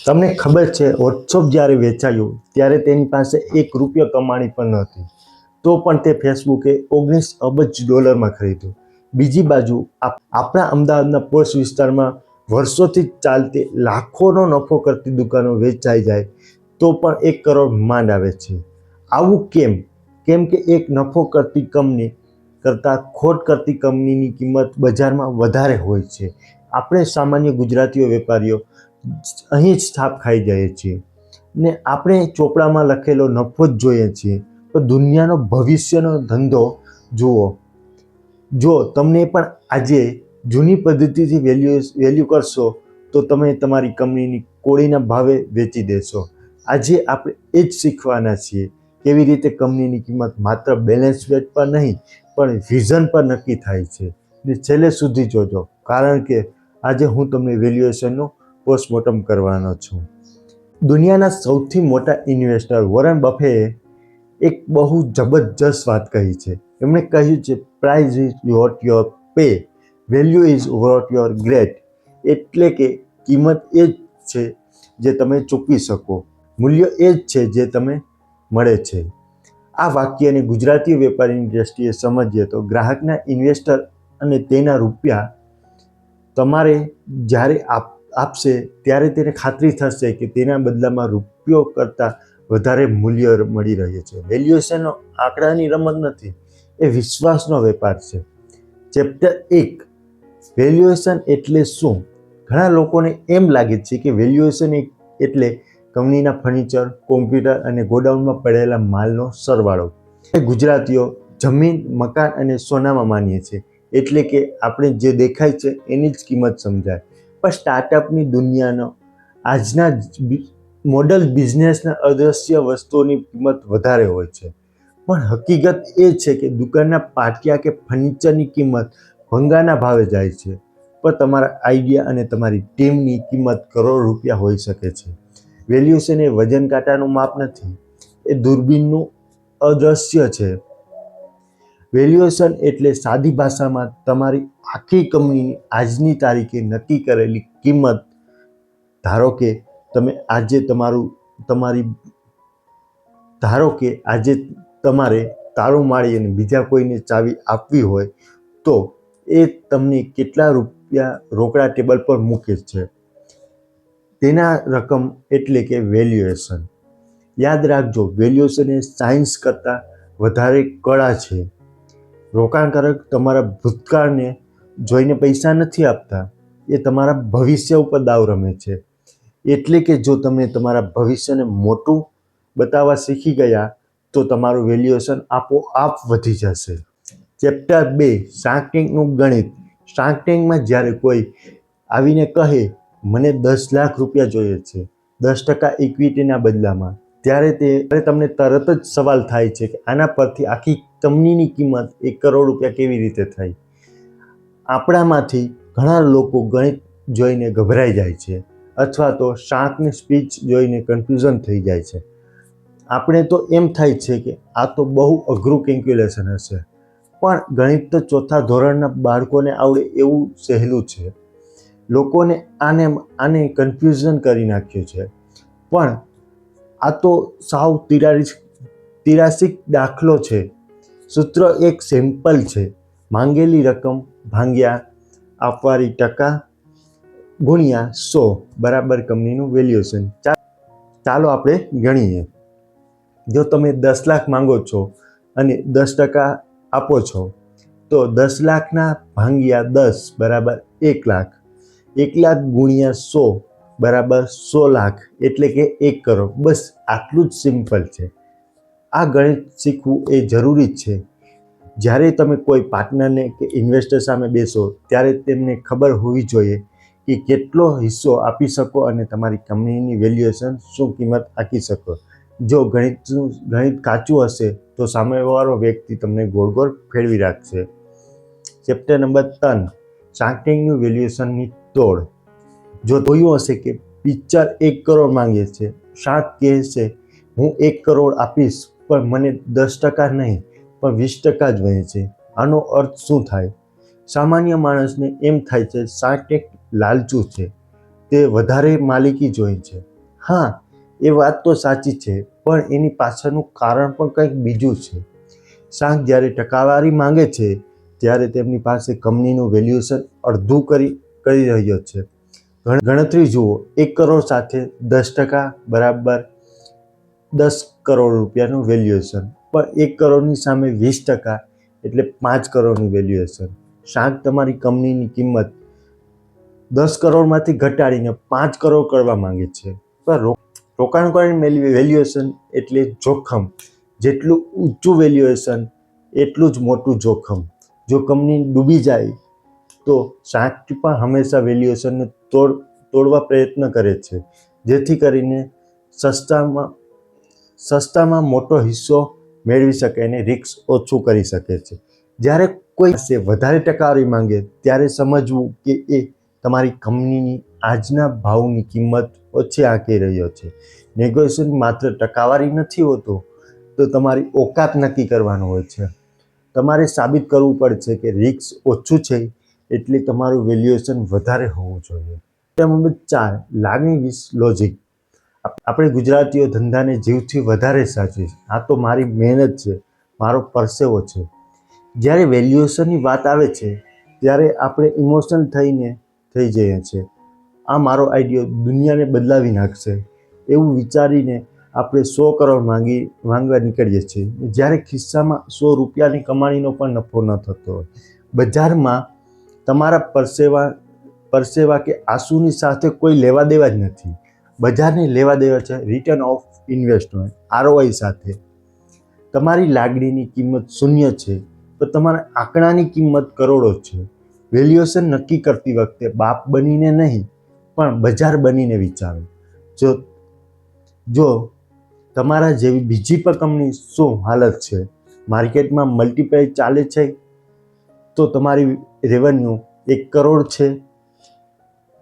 તમને ખબર છે વોટ્સઅપ જ્યારે વેચાયું ત્યારે તેની પાસે ₹1 કમાણી પણ નહોતી, તો પણ તે ફેસબુકે $19 અબજ ખરીદ્યું. બીજી બાજુ આપણા અમદાવાદના પોશ વિસ્તારમાં વર્ષોથી ચાલતી લાખોનો નફો કરતી દુકાનો વેચાઈ જાય તો પણ 1 કરોડ માંડ આવે છે. આવું કેમ? કેમ કે એક નફો કરતી કંપની કરતાં ખોટ કરતી કંપનીની કિંમત બજારમાં વધારે હોય છે. આપણે સામાન્ય ગુજરાતીઓ વેપારીઓ અહીં જ થાપ ખાઈ જઈએ છીએ ને આપણે ચોપડામાં લખેલો નફો જ જોઈએ છીએ, તો દુનિયાનો ભવિષ્યનો ધંધો જુઓ. જો તમને પણ આજે જૂની પદ્ધતિથી વેલ્યુ કરશો તો તમે તમારી કંપનીની કોળીના ભાવે વેચી દેશો. આજે આપણે એ જ શીખવાના છીએ કેવી રીતે કંપનીની કિંમત માત્ર બેલેન્સ શીટ પર નહીં પણ વિઝન પર નક્કી થાય છે. ને છેલ્લે સુધી જોજો, કારણ કે આજે હું તમને વેલ્યુએશનનું પોસ્ટમોર્ટમ કરવાનો છું. દુનિયાના સૌથી મોટા ઇન્વેસ્ટર વોરન બફેટે એક બહુ જબરજસ્ત વાત કહી છે. એમણે કહ્યું છે, price is what your pay, value is what your get. એટલે કે કિંમત એ જ છે જે તમે ચૂકવી શકો, મૂલ્ય એ જ છે જે તમે મળે છે. આ વાક્યને ગુજરાતી વેપારીની દ્રષ્ટિએ સમજીએ તો ગ્રાહકના ઇન્વેસ્ટર અને તેના રૂપિયા તમારે જ્યારે આપશે ત્યારે તેને ખાતરી થશે કે તેના બદલામાં રૂપિયો કરતાં વધારે મૂલ્ય મળી રહે છે. વેલ્યુએશનનો આંકડાની રમત નથી, એ વિશ્વાસનો વેપાર છે. ચેપ્ટર 1, વેલ્યુએશન એટલે શું? ઘણા લોકોને એમ લાગે છે કે વેલ્યુએશન એટલે કંપનીના ફર્નિચર, કોમ્પ્યુટર અને ગોડાઉનમાં પડેલા માલનો સરવાળો. ગુજરાતીઓ જમીન, મકાન અને સોનામાં માનીએ છીએ, એટલે કે આપણે જે દેખાય છે એની જ કિંમત સમજાય. પણ સ્ટાર્ટઅપની દુનિયાનો આજના મોડલ બિઝનેસના અદ્રશ્ય વસ્તુઓની કિંમત વધારે હોય છે. પણ હકીકત એ છે કે દુકાનના પાટિયા કે ફર્નિચરની કિંમત ભંગાના ભાવે જાય છે, પણ તમારા આઈડિયા અને તમારી ટીમની કિંમત કરોડ રૂપિયા હોઈ શકે છે. વેલ્યુએશન એ વજન કાંટાનું માપ નથી, એ દૂરબીનનું અદ્રશ્ય છે. વેલ્યુએશન એટલે સાદી ભાષામાં તમારી આખી કંપનીની આજની તારીખે નક્કી કરેલી કિંમત. ધારો કે આજે તમારે તાળું મારી અને બીજા કોઈને ચાવી આપવી હોય તો એ તમને કેટલા રૂપિયા રોકડા ટેબલ પર મૂકે છે તેના રકમ એટલે કે વેલ્યુએશન. યાદ રાખજો, વેલ્યુએશન એ સાયન્સ કરતાં વધારે કળા છે. રોકાણકારક તમારા ભૂતકાળને જોઈને પૈસા નથી આપતા, એ તમારા ભવિષ્ય ઉપર દાવ રમે છે. એટલે કે જો તમે તમારા ભવિષ્યને મોટું બતાવવા શીખી ગયા તો તમારું વેલ્યુએશન આપોઆપ વધી જશે. ચેપ્ટર 2, શાર્ક ટેન્કનું ગણિત. શાર્ક ટેન્કમાં જ્યારે કોઈ આવીને કહે મને ₹10,00,000 જોઈએ છે 10% ઇક્વિટીના બદલામાં, ત્યારે તમને તરત જ સવાલ થાય છે કે આના પરથી આખી કંપનીની કિંમત ₹1 કરોડ કેવી રીતે થઈ? આપણામાંથી ઘણા લોકો ગણિત જોઈને ગભરાઈ જાય છે અથવા તો શાર્કની સ્પીચ જોઈને કન્ફ્યુઝન થઈ જાય છે. આપણે તો એમ થાય છે કે આ તો બહુ અઘરું કેલ્ક્યુલેશન હશે, પણ ગણિત તો ચોથા ધોરણના બાળકોને આવડે એવું સહેલું છે. લોકોને આને કન્ફ્યુઝન કરી નાખ્યું છે. પણ આ તો સાવ તિરાસિક દાખલો છે. સૂત્ર એક સિમ્પલ છે, માંગેલી રકમ ભાગ્યા આપવારી ટકા ગુણ્યા 100 બરાબર કંપનીનું વેલ્યુએશન. ચાલો આપણે ગણીએ. જો તમે 10 લાખ માંગો છો અને 10% આપો છો તો 10 લાખના ભાગ્યા 10 બરાબર 1 લાખ. 1 લાખ ગુણ્યા 100 બરાબર 100 લાખ, એટલે કે 1 કરોડ. બસ આટલું જ સિમ્પલ છે. આ ગણિત શીખવું એ જરૂરી છે. જ્યારે તમે કોઈ પાર્ટનરને કે ઇન્વેસ્ટર સામે બેસો ત્યારે તેમને ખબર હોવી જોઈએ કે કેટલો હિસ્સો આપી શકો અને તમારી કંપનીની વેલ્યુએશન શું કિંમત આંકી શકો. જો ગણિત કાચું હશે તો સામેવાળો વ્યક્તિ તમને ગોળ ગોળ ફેરવી રાખશે. ચેપ્ટર નંબર 3, શાર્ક ટેન્કનું વેલ્યુએશનની તોડ. જો જોયું હશે કે પિક્ચર 1 કરોડ માંગે છે, શાર્ક કહેશે હું 1 કરોડ આપીશ પણ મને 10% નહીં પણ 20% જ વહે છે. આનો અર્થ શું થાય? સામાન્ય માણસને એમ થાય છે શાર્ક ટેન્ક લાલચુ છે, તે વધારે માલિકી જોઈએ છે. હા, એ વાત તો સાચી છે, પણ એની પાછળનું કારણ પણ કંઈક બીજું છે. શાંક જ્યારે ટકાવારી માંગે છે ત્યારે તેમની પાસે કંપનીનું વેલ્યુએશન અડધું કરી રહ્યો છે. ગણતરી જુઓ, 1 કરોડ સાથે 10% બરાબર 10 કરોડ રૂપિયાનું વેલ્યુએશન, પણ 1 કરોડની સામે 20% એટલે 5 કરોડનું વેલ્યુએશન. શાંક તમારી કંપનીની કિંમત 10 કરોડમાંથી ઘટાડીને 5 કરોડ કરવા માંગે છે. પણ રોકાણકારી વેલ્યુએશન એટલે જોખમ. જેટલું ઊંચું વેલ્યુએશન એટલું જ મોટું જોખમ. જો કંપની ડૂબી જાય તો શાંક પણ હંમેશા વેલ્યુએશનને તોડવા પ્રયત્ન કરે છે, જેથી કરીને સસ્તામાં મોટો હિસ્સો મેળવી શકે અને રિસ્ક ઓછું કરી શકે છે. જ્યારે કોઈ વધારે ટકાવારી માંગે ત્યારે સમજવું કે એ તમારી કંપનીની આજના ભાવની કિંમત ઓછી આંકી રહ્યો છે. નેગોશિએશન માત્ર ટકાવારી નથી હોતું, તો તમારી ઓકાત નક્કી કરવાનો હોય છે. તમારે સાબિત કરવું પડશે કે રિસ્ક ઓછું છે, એટલે તમારું વેલ્યુએશન વધારે હોવું જોઈએ. નંબર 4, લાગણી વિશ લોજિક. આપણે ગુજરાતીઓ ધંધાને જીવથી વધારે સાચવીએ છીએ. આ તો મારી મહેનત છે, મારો પરસેવો છે. જ્યારે વેલ્યુએશનની વાત આવે છે ત્યારે આપણે ઇમોશનલ થઈ જઈએ છીએ. આ મારો આઈડિયો દુનિયાને બદલાવી નાખશે એવું વિચારીને આપણે 100 કરોડ માંગવા નીકળીએ છીએ, જ્યારે ખિસ્સામાં 100 રૂપિયાની કમાણીનો પણ નફો ન થતો હોય. બજારમાં તમારા પરસેવા કે આંસુની સાથે કોઈ લેવા દેવા જ નથી. બજારને લેવા દેવા છે રિટર્ન ઓફ ઇન્વેસ્ટમેન્ટ ROI સાથે. તમારી લાગણીની કિંમત 0 છે, તો તમારા આંકડાની કિંમત કરોડો છે. વેલ્યુએશન નક્કી કરતી વખતે બાપ બનીને નહીં, પણ બજાર બનીને વિચારો. જો તમારા જેવી બીજી પણ કંપની શું હાલત છે, માર્કેટમાં મલ્ટીપ્લાય ચાલે છે, તો તમારી રેવન્યુ 1 કરોડ છે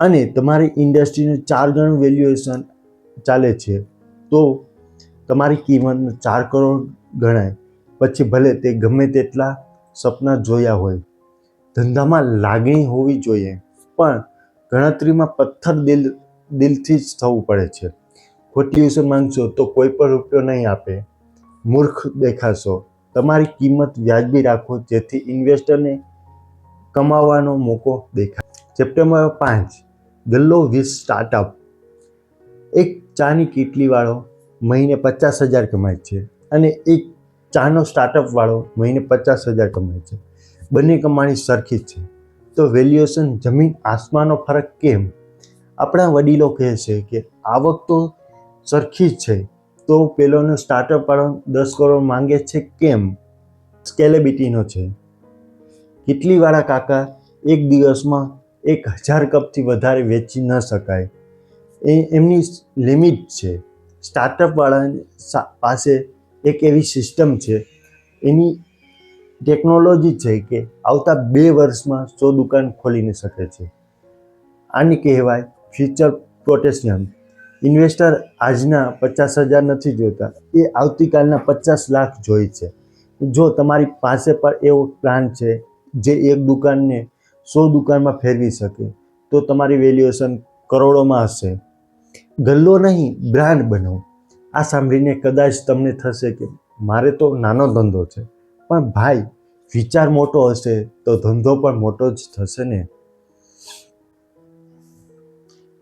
અને તમારી ઇન્ડસ્ટ્રીનું 4 ગણું વેલ્યુએશન ચાલે છે, તો તમારી કિંમત 4 કરોડ ગણાય. પછી ભલે તે ગમે તેટલા સપના જોયા હોય. ધંધામાં લાગણી હોવી જોઈએ, પણ ગણતરીમાં પથ્થર દિલથી જ થવું પડે છે. ખોટી વેલ્યુએશન માંગશો તો કોઈ પણ રૂપિયો નહીં આપે. મૂર્ખ દેખાશો. તમારી કિંમત વ્યાજબી રાખો, જેથી ઇન્વેસ્ટરને કમાવાનો મોકો દેખાય. ચેપ્ટર નંબર 5, ગલ્લો વિથ સ્ટાર્ટઅપ. એક ચાની કીટલીવાળો મહિને 50,000 કમાય છે અને એક ચાનો સ્ટાર્ટઅપવાળો મહિને 50,000 કમાય છે. બંને કમાણી સરખી જ છે, તો વેલ્યુએશન જમીન આસમાનનો ફરક કેમ? આપણા વડીલો કહે છે કે આવક તો સરખી જ છે, તો પેલોનો સ્ટાર્ટઅપવાળો 10 કરોડ માંગે છે કેમ? સ્કેલેબિલિટીનો છે. કીટલીવાળા કાકા એક દિવસમાં 1000 કપથી વધારે વેચી ન શકાય, એમની લિમિટ છે. સ્ટાર્ટઅપવાળા પાસે એક એવી સિસ્ટમ છે, એની ટેકનોલોજી છે કે આવતા 2 વર્ષમાં 100 દુકાન ખોલી શકે છે. આને કહેવાય ફ્યુચર પ્રોટેક્શન. ઇન્વેસ્ટર આજના 50,000 નથી જોતા, એ આવતીકાલના 50 લાખ જોઈ છે. જો તમારી પાસે પણ એવો પ્લાન છે જે એક દુકાનને 100 દુકાનમાં ફેરવી શકે, તો તમારી વેલ્યુએશન કરોડોમાં હશે. ગલ્લો નહીં, બ્રાન્ડ બનો. આ સાંભળીને કદાચ તમને થશે કે મારે તો નાનો ધંધો છે, પણ ભાઈ, વિચાર મોટો હશે તો ધંધો પણ મોટો જ થશે ને.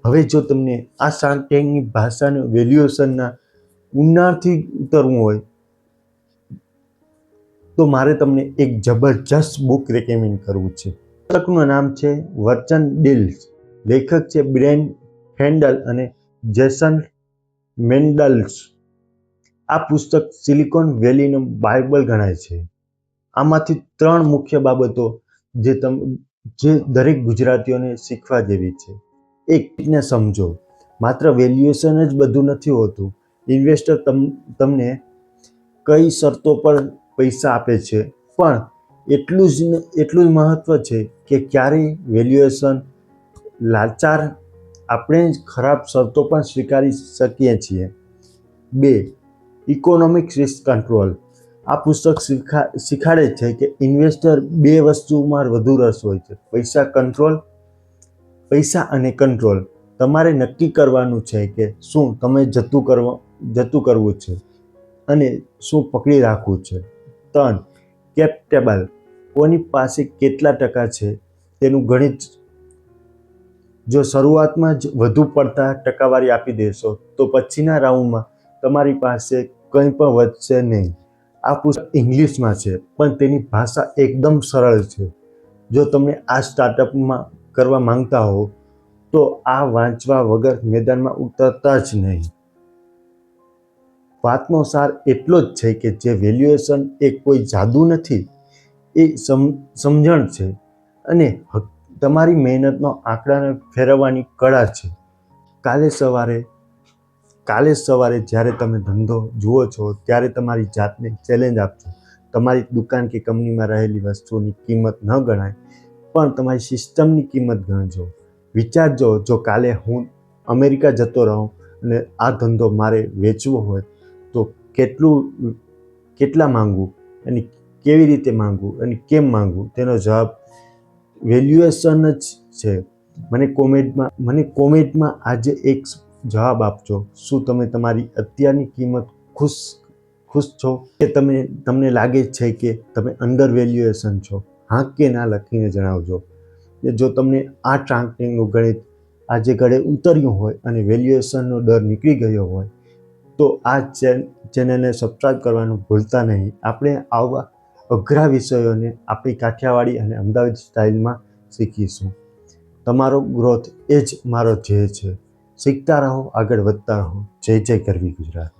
હવે જો તમને આ શાર્ક ટેન્કની ભાષાના વેલ્યુએશનના ઊંડાણથી ઉતરવું હોય, તો મારે તમને એક જબરજસ્ત બુક રેકમેન્ડ કરવું છે. પુસ્તકનું નામ છે વર્ચન ડીલ્સ. લેખક છે બ્રેન હેન્ડલ અને જેસન મેન્ડલ્સ. આ પુસ્તક સિલિકોન વેલીનો બાઇબલ ગણાય છે. આમાંથી 3 મુખ્ય બાબતો જે દરેક ગુજરાતીઓને શીખવા જેવી છે. 1, ને સમજો. માત્ર વેલ્યુએશન જ બધું નથી હોતું. ઇન્વેસ્ટર તમને કઈ શરતો પર પૈસા આપે છે, પણ એટલું જ મહત્વ છે કે ક્યારેય વેલ્યુએશન લાચાર આપણે જ ખરાબ શરતો પણ સ્વીકારી શકીએ છીએ. 2, ઇકોનોમિક રિસ્ક કંટ્રોલ. આ પુસ્તક શીખવાડે છે કે ઇન્વેસ્ટર 2 વસ્તુમાં વધુ રસ હોય છે, પૈસા અને કંટ્રોલ. તમારે નક્કી કરવાનું છે કે શું તમે જતું કરવું છે અને શું પકડી રાખવું છે. 3. Cap table. કોની પાસે કેટલા ટકા છે તેનું ગણિત. જો શરૂઆતમાં જ વધુ પડતા ટકાવારી આપી દેશો તો પછીના રાઉન્ડમાં તમારી પાસે કંઈ પણ વધશે નહીં. આ પુસ્તક ઇંગ્લિશમાં છે પણ તેની ભાષા એકદમ સરળ છે. જો તમે આ સ્ટાર્ટઅપમાં કરવા માંગતા હો તો આ વાંચવા વગર મેદાનમાં ઉતરતા જ નહીં. વાતનો સાર એટલો જ છે કે જે વેલ્યુએશન એ કોઈ જાદુ નથી, એ સમજણ છે અને તમારી મહેનતનો આંકડાને ફેરવવાની કળા છે. કાલે સવારે જ્યારે તમે ધંધો જુઓ છો ત્યારે તમારી જાતને ચેલેન્જ આપજો. તમારી દુકાન કે કંપનીમાં રહેલી વસ્તુની કિંમત ન ગણાય પણ તમારી સિસ્ટમની કિંમત ગણજો. વિચારજો, જો કાલે હું અમેરિકા જતો રહું અને આ ધંધો મારે વેચવો હોય તો કેટલા માંગવું અને કેવી રીતે માંગવું અને કેમ માંગવું, તેનો જવાબ વેલ્યુએશન જ છે. મને કોમેન્ટમાં આજે એક જવાબ આપજો. શું તમે તમારી અત્યારની કિંમત ખુશ છો કે તમને લાગે છે કે તમે અંડર વેલ્યુએશન છો? હા કે ના લખીને જણાવજો. જો તમને આ ટ્રાન્ઝેક્શનનું ગણિત આજે ગળે ઉતર્યું હોય અને વેલ્યુએશનનો ડર નીકળી ગયો હોય તો આ ચેનલને સબસ્ક્રાઈબ કરવાનું ભૂલતા નહીં. આપણે આવા અઘરા વિષયોને આપણી કાઠિયાવાડી અને અમદાવાદી સ્ટાઇલમાં શીખીશું. તમારો ગ્રોથ એ જ મારો ધ્યેય છે. શીખતા રહો, આગળ વધતા રહો. જય જય ગરવી ગુજરાત.